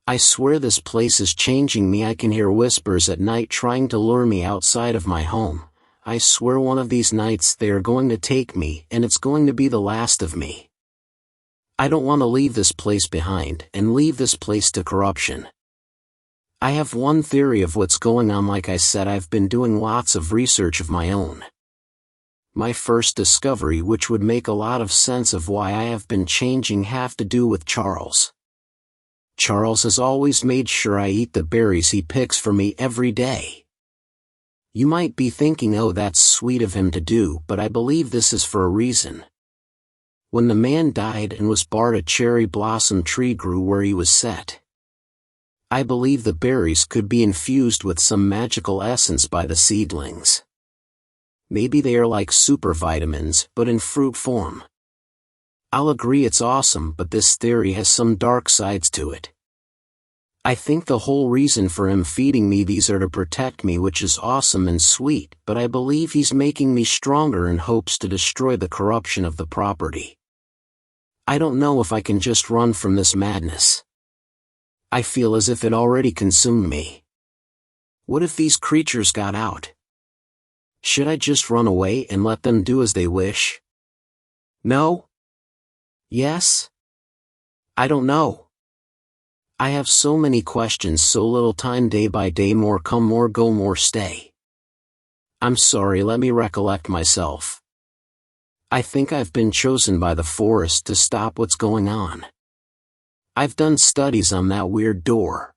I swear this place is changing me. I can hear whispers at night trying to lure me outside of my home. I swear one of these nights they are going to take me and it's going to be the last of me. I don't want to leave this place behind and leave this place to corruption. I have one theory of what's going on. Like I said, I've been doing lots of research of my own. My first discovery, which would make a lot of sense of why I have been changing, have to do with Charles. Charles has always made sure I eat the berries he picks for me every day. You might be thinking, oh, that's sweet of him to do, but I believe this is for a reason. When the man died and was buried, a cherry blossom tree grew where he was set. I believe the berries could be infused with some magical essence by the seedlings. Maybe they are like super vitamins, but in fruit form. I'll agree it's awesome, but this theory has some dark sides to it. I think the whole reason for him feeding me these are to protect me, which is awesome and sweet, but I believe he's making me stronger in hopes to destroy the corruption of the property. I don't know if I can just run from this madness. I feel as if it already consumed me. What if these creatures got out? Should I just run away and let them do as they wish? No? Yes? I don't know. I have so many questions, so little time. Day by day, more come, more go, more stay. I'm sorry, let me recollect myself. I think I've been chosen by the forest to stop what's going on. I've done studies on that weird door.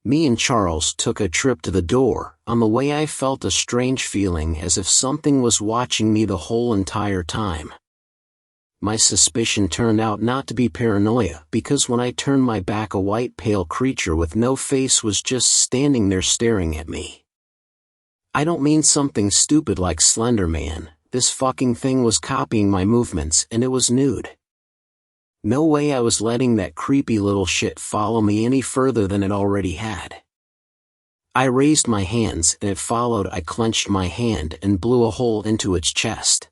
Me and Charles took a trip to the door. On the way I felt a strange feeling as if something was watching me the whole entire time. My suspicion turned out not to be paranoia, because when I turned my back, a white pale creature with no face was just standing there staring at me. I don't mean something stupid like Slender Man. This fucking thing was copying my movements and it was nude. No way I was letting that creepy little shit follow me any further than it already had. I raised my hands and it followed. I clenched my hand and blew a hole into its chest.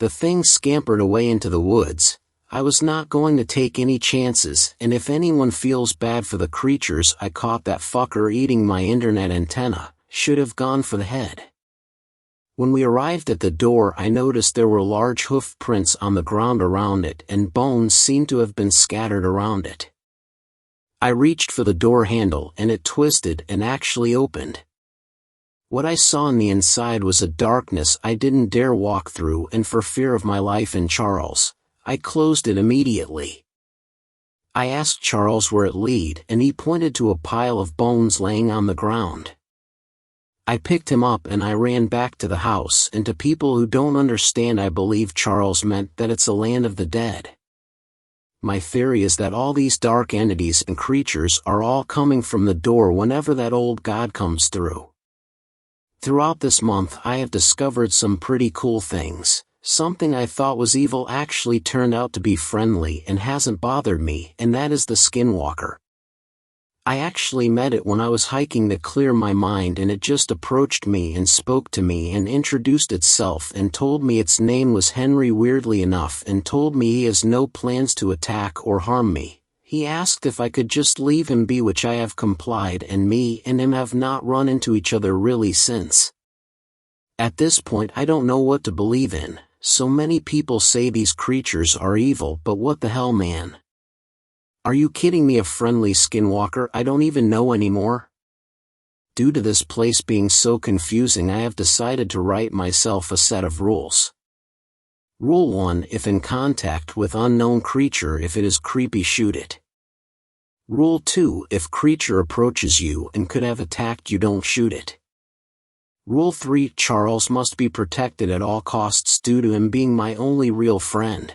The thing scampered away into the woods. I was not going to take any chances, and if anyone feels bad for the creatures, I caught that fucker eating my internet antenna, should have gone for the head. When we arrived at the door, I noticed there were large hoof prints on the ground around it, and bones seemed to have been scattered around it. I reached for the door handle and it twisted and actually opened. What I saw on the inside was a darkness I didn't dare walk through, and for fear of my life and Charles, I closed it immediately. I asked Charles where it led, and he pointed to a pile of bones laying on the ground. I picked him up and I ran back to the house, and to people who don't understand, I believe Charles meant that it's a land of the dead. My theory is that all these dark entities and creatures are all coming from the door whenever that old god comes through. Throughout this month I have discovered some pretty cool things. Something I thought was evil actually turned out to be friendly and hasn't bothered me, and that is the skinwalker. I actually met it when I was hiking to clear my mind, and it just approached me and spoke to me and introduced itself and told me its name was Henry, weirdly enough, and told me he has no plans to attack or harm me. He asked if I could just leave him be, which I have complied, and me and him have not run into each other really since. At this point I don't know what to believe in. So many people say these creatures are evil, but what the hell, man? Are you kidding me? A friendly skinwalker I don't even know anymore? Due to this place being so confusing, I have decided to write myself a set of rules. Rule 1: if in contact with unknown creature, if it is creepy, shoot it. Rule 2: if creature approaches you and could have attacked you, don't shoot it. Rule 3: Charles must be protected at all costs due to him being my only real friend.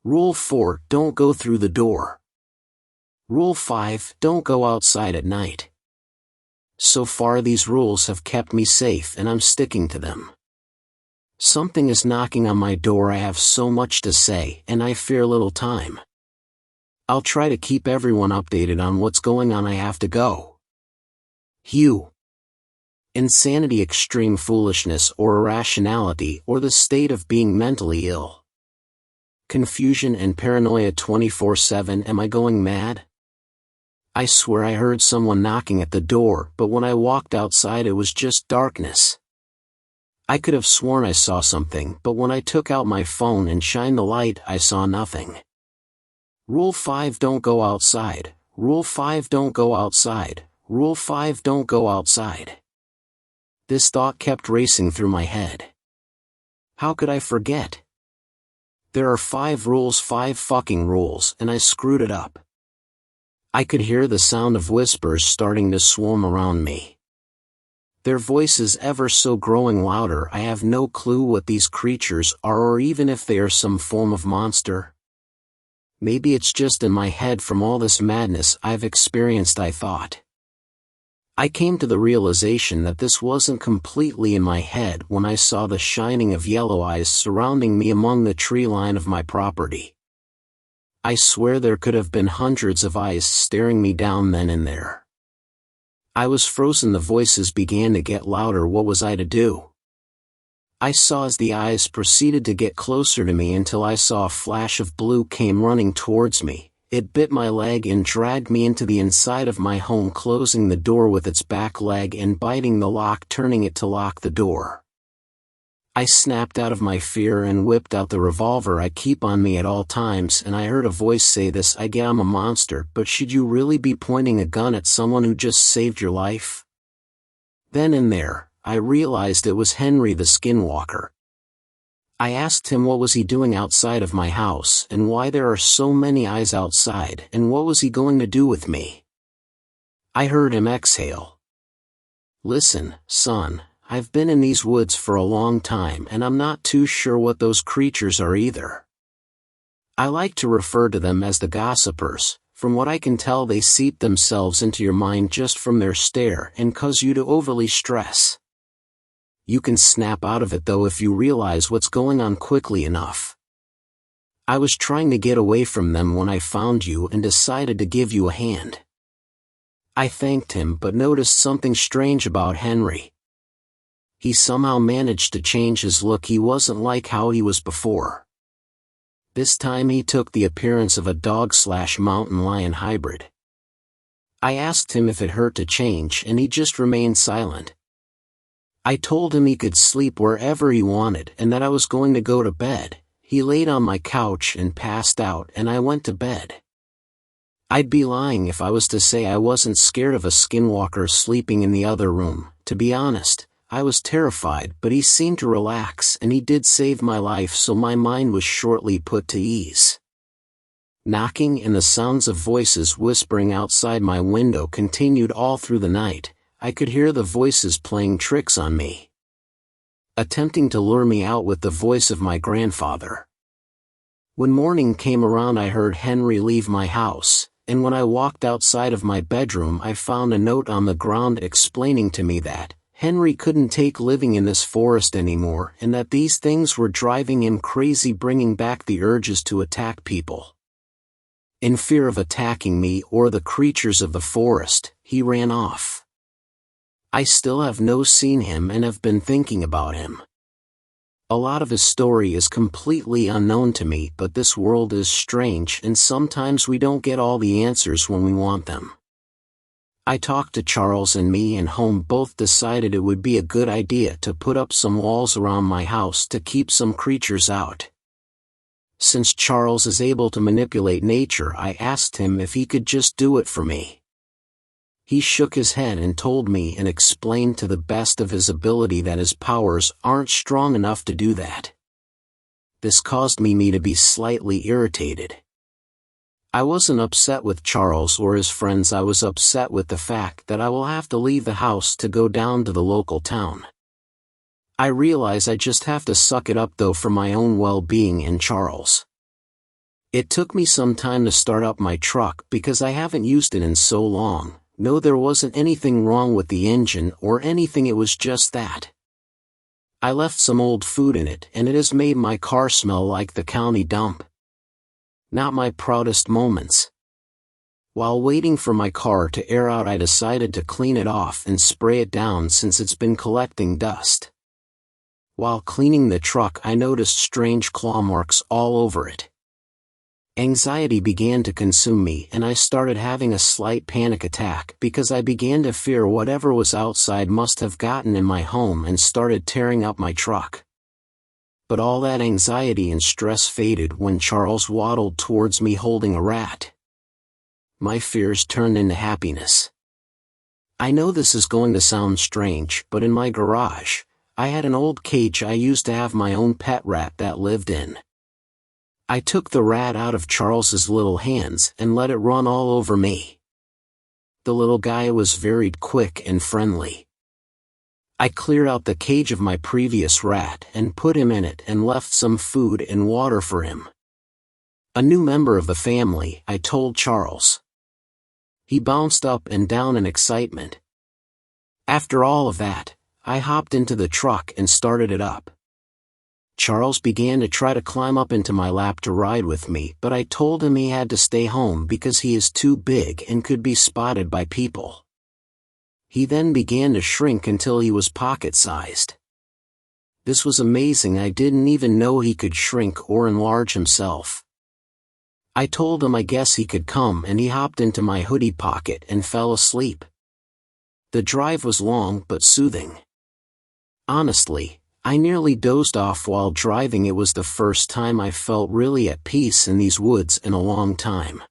Rule 4: don't go through the door. Rule 5: don't go outside at night. So far these rules have kept me safe and I'm sticking to them. Something is knocking on my door. I have so much to say, and I fear little time. I'll try to keep everyone updated on what's going on. I have to go. Hugh. Insanity, extreme foolishness or irrationality, or the state of being mentally ill. Confusion and paranoia 24/7. Am I going mad? I swear I heard someone knocking at the door, but when I walked outside it was just darkness. I could have sworn I saw something, but when I took out my phone and shined the light I saw nothing. Rule 5: don't go outside. Rule 5: don't go outside. Rule 5: don't go outside. This thought kept racing through my head. How could I forget? There are 5 rules, 5 fucking rules, and I screwed it up. I could hear the sound of whispers starting to swarm around me. Their voices ever so growing louder. I have no clue what these creatures are, or even if they are some form of monster. Maybe it's just in my head from all this madness I've experienced, I thought. I came to the realization that this wasn't completely in my head when I saw the shining of yellow eyes surrounding me among the tree line of my property. I swear there could have been hundreds of eyes staring me down then and there. I was frozen. The voices began to get louder. What was I to do? I saw as the eyes proceeded to get closer to me until I saw a flash of blue came running towards me. It bit my leg and dragged me into the inside of my home, closing the door with its back leg and biting the lock, turning it to lock the door. I snapped out of my fear and whipped out the revolver I keep on me at all times, and I heard a voice say this: I get I'm a monster, but should you really be pointing a gun at someone who just saved your life? Then and there, I realized it was Henry the Skinwalker. I asked him what was he doing outside of my house, and why there are so many eyes outside, and what was he going to do with me. I heard him exhale. Listen, son, I've been in these woods for a long time and I'm not too sure what those creatures are either. I like to refer to them as the gossipers. From what I can tell, they seep themselves into your mind just from their stare and cause you to overly stress. You can snap out of it though if you realize what's going on quickly enough. I was trying to get away from them when I found you and decided to give you a hand. I thanked him but noticed something strange about Henry. He somehow managed to change his look. He wasn't like how he was before. This time he took the appearance of a dog/mountain lion hybrid. I asked him if it hurt to change and he just remained silent. I told him he could sleep wherever he wanted and that I was going to go to bed. He laid on my couch and passed out, and I went to bed. I'd be lying if I was to say I wasn't scared of a skinwalker sleeping in the other room. To be honest, I was terrified, but he seemed to relax and he did save my life, so my mind was shortly put to ease. Knocking and the sounds of voices whispering outside my window continued all through the night. I could hear the voices playing tricks on me, attempting to lure me out with the voice of my grandfather. When morning came around, I heard Henry leave my house, and when I walked outside of my bedroom I found a note on the ground explaining to me that Henry couldn't take living in this forest anymore and that these things were driving him crazy, bringing back the urges to attack people. In fear of attacking me or the creatures of the forest, he ran off. I still have no seen him and have been thinking about him. A lot of his story is completely unknown to me, but this world is strange and sometimes we don't get all the answers when we want them. I talked to Charles, and me and Home both decided it would be a good idea to put up some walls around my house to keep some creatures out. Since Charles is able to manipulate nature, I asked him if he could just do it for me. He shook his head and told me and explained to the best of his ability that his powers aren't strong enough to do that. This caused me to be slightly irritated. I wasn't upset with Charles or his friends. I was upset with the fact that I will have to leave the house to go down to the local town. I realize I just have to suck it up though for my own well-being and Charles. It took me some time to start up my truck because I haven't used it in so long. No, there wasn't anything wrong with the engine or anything, it was just that I left some old food in it and it has made my car smell like the county dump. Not my proudest moments. While waiting for my car to air out, I decided to clean it off and spray it down since it's been collecting dust. While cleaning the truck, I noticed strange claw marks all over it. Anxiety began to consume me and I started having a slight panic attack because I began to fear whatever was outside must have gotten in my home and started tearing up my truck. But all that anxiety and stress faded when Charles waddled towards me holding a rat. My fears turned into happiness. I know this is going to sound strange, but in my garage, I had an old cage I used to have my own pet rat that lived in. I took the rat out of Charles's little hands and let it run all over me. The little guy was very quick and friendly. I cleared out the cage of my previous rat and put him in it and left some food and water for him. A new member of the family, I told Charles. He bounced up and down in excitement. After all of that, I hopped into the truck and started it up. Charles began to try to climb up into my lap to ride with me, but I told him he had to stay home because he is too big and could be spotted by people. He then began to shrink until he was pocket-sized. This was amazing. I didn't even know he could shrink or enlarge himself. I told him I guess he could come and he hopped into my hoodie pocket and fell asleep. The drive was long but soothing. Honestly, I nearly dozed off while driving. It was the first time I felt really at peace in these woods in a long time.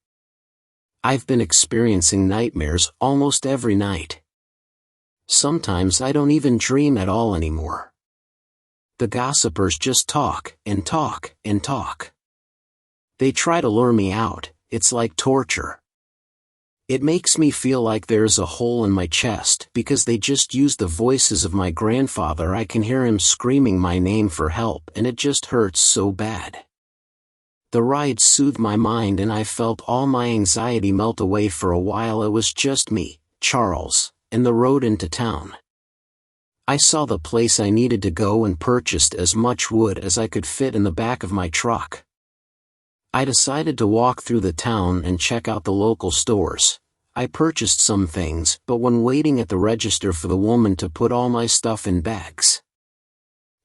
I've been experiencing nightmares almost every night. Sometimes I don't even dream at all anymore. The gossipers just talk and talk and talk. They try to lure me out. It's like torture. It makes me feel like there's a hole in my chest because they just use the voices of my grandfather. I can hear him screaming my name for help and it just hurts so bad. The ride soothed my mind and I felt all my anxiety melt away for a while. It was just me, Charles, and the road into town. I saw the place I needed to go and purchased as much wood as I could fit in the back of my truck. I decided to walk through the town and check out the local stores. I purchased some things, but when waiting at the register for the woman to put all my stuff in bags,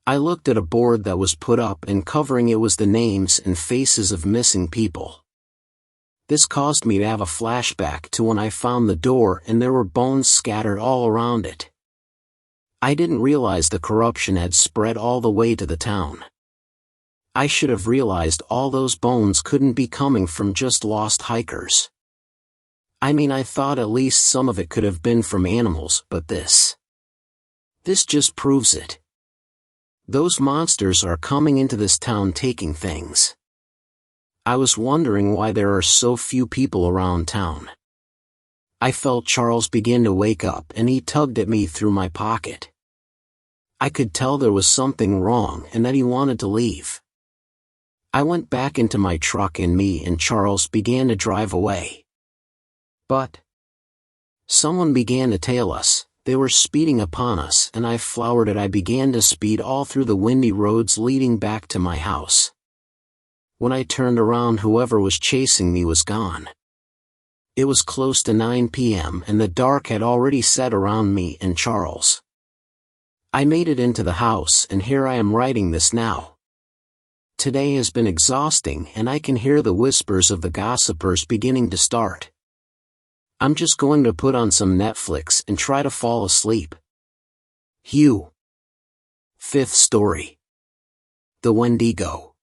I looked at a board that was put up and covering it was the names and faces of missing people. This caused me to have a flashback to when I found the door and there were bones scattered all around it. I didn't realize the corruption had spread all the way to the town. I should have realized all those bones couldn't be coming from just lost hikers. I mean, I thought at least some of it could have been from animals, but this just proves it. Those monsters are coming into this town taking things. I was wondering why there are so few people around town. I felt Charles begin to wake up and he tugged at me through my pocket. I could tell there was something wrong and that he wanted to leave. I went back into my truck and me and Charles began to drive away. But someone began to tail us. They were speeding upon us and I flowered it. I began to speed all through the windy roads leading back to my house. When I turned around, whoever was chasing me was gone. It was close to 9 p.m. and the dark had already set around me and Charles. I made it into the house and here I am writing this now. Today has been exhausting and I can hear the whispers of the gossipers beginning to start. I'm just going to put on some Netflix and try to fall asleep. Hugh. Fifth story. The Wendigo.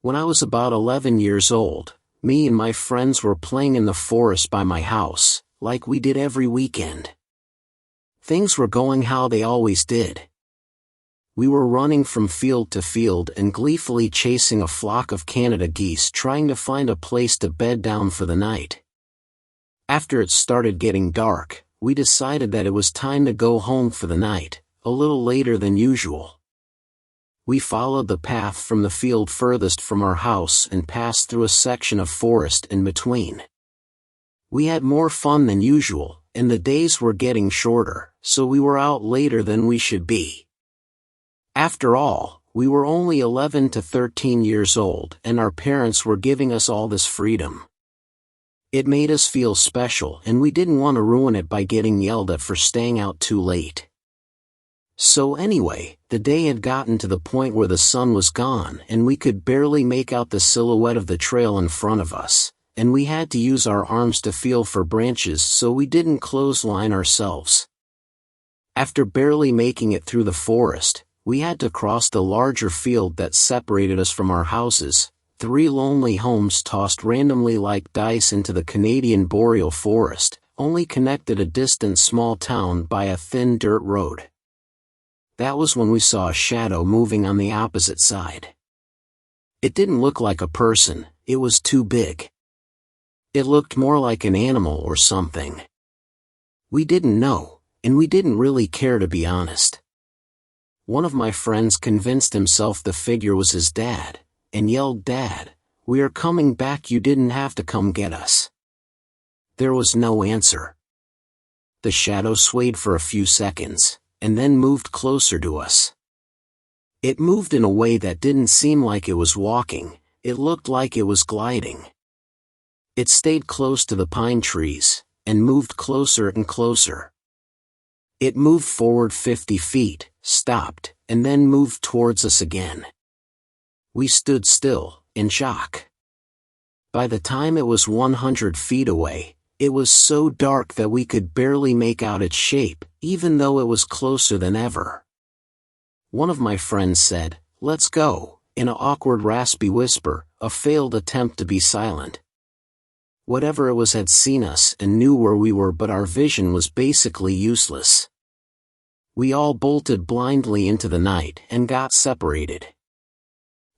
When I was about 11 years old, me and my friends were playing in the forest by my house, like we did every weekend. Things were going how they always did. We were running from field to field and gleefully chasing a flock of Canada geese trying to find a place to bed down for the night. After it started getting dark, we decided that it was time to go home for the night, a little later than usual. We followed the path from the field furthest from our house and passed through a section of forest in between. We had more fun than usual, and the days were getting shorter, so we were out later than we should be. After all, we were only 11 to 13 years old and our parents were giving us all this freedom. It made us feel special and we didn't want to ruin it by getting yelled at for staying out too late. So anyway, the day had gotten to the point where the sun was gone and we could barely make out the silhouette of the trail in front of us, and we had to use our arms to feel for branches so we didn't clothesline ourselves. After barely making it through the forest, we had to cross the larger field that separated us from our houses, 3 lonely homes tossed randomly like dice into the Canadian boreal forest, only connected a distant small town by a thin dirt road. That was when we saw a shadow moving on the opposite side. It didn't look like a person, it was too big. It looked more like an animal or something. We didn't know, and we didn't really care to be honest. One of my friends convinced himself the figure was his dad, and yelled, "Dad, we are coming back, you didn't have to come get us." There was no answer. The shadow swayed for a few seconds, and then moved closer to us. It moved in a way that didn't seem like it was walking, it looked like it was gliding. It stayed close to the pine trees, and moved closer and closer. It moved forward 50 feet, stopped, and then moved towards us again. We stood still, in shock. By the time it was 100 feet away, it was so dark that we could barely make out its shape, even though it was closer than ever. One of my friends said, "Let's go," in an awkward raspy whisper, a failed attempt to be silent. Whatever it was had seen us and knew where we were, but our vision was basically useless. We all bolted blindly into the night and got separated.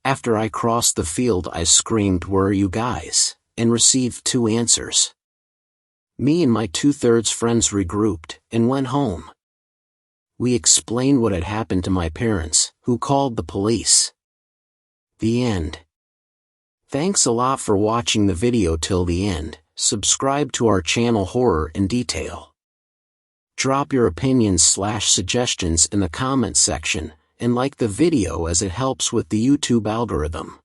After I crossed the field I screamed, "Where are you guys?" and received 2 answers. Me and my 2/3 friends regrouped and went home. We explained what had happened to my parents, who called the police. The end. Thanks a lot for watching the video till the end. Subscribe to our channel Horror in Detail. Drop your opinions/suggestions in the comment section, and like the video as it helps with the YouTube algorithm.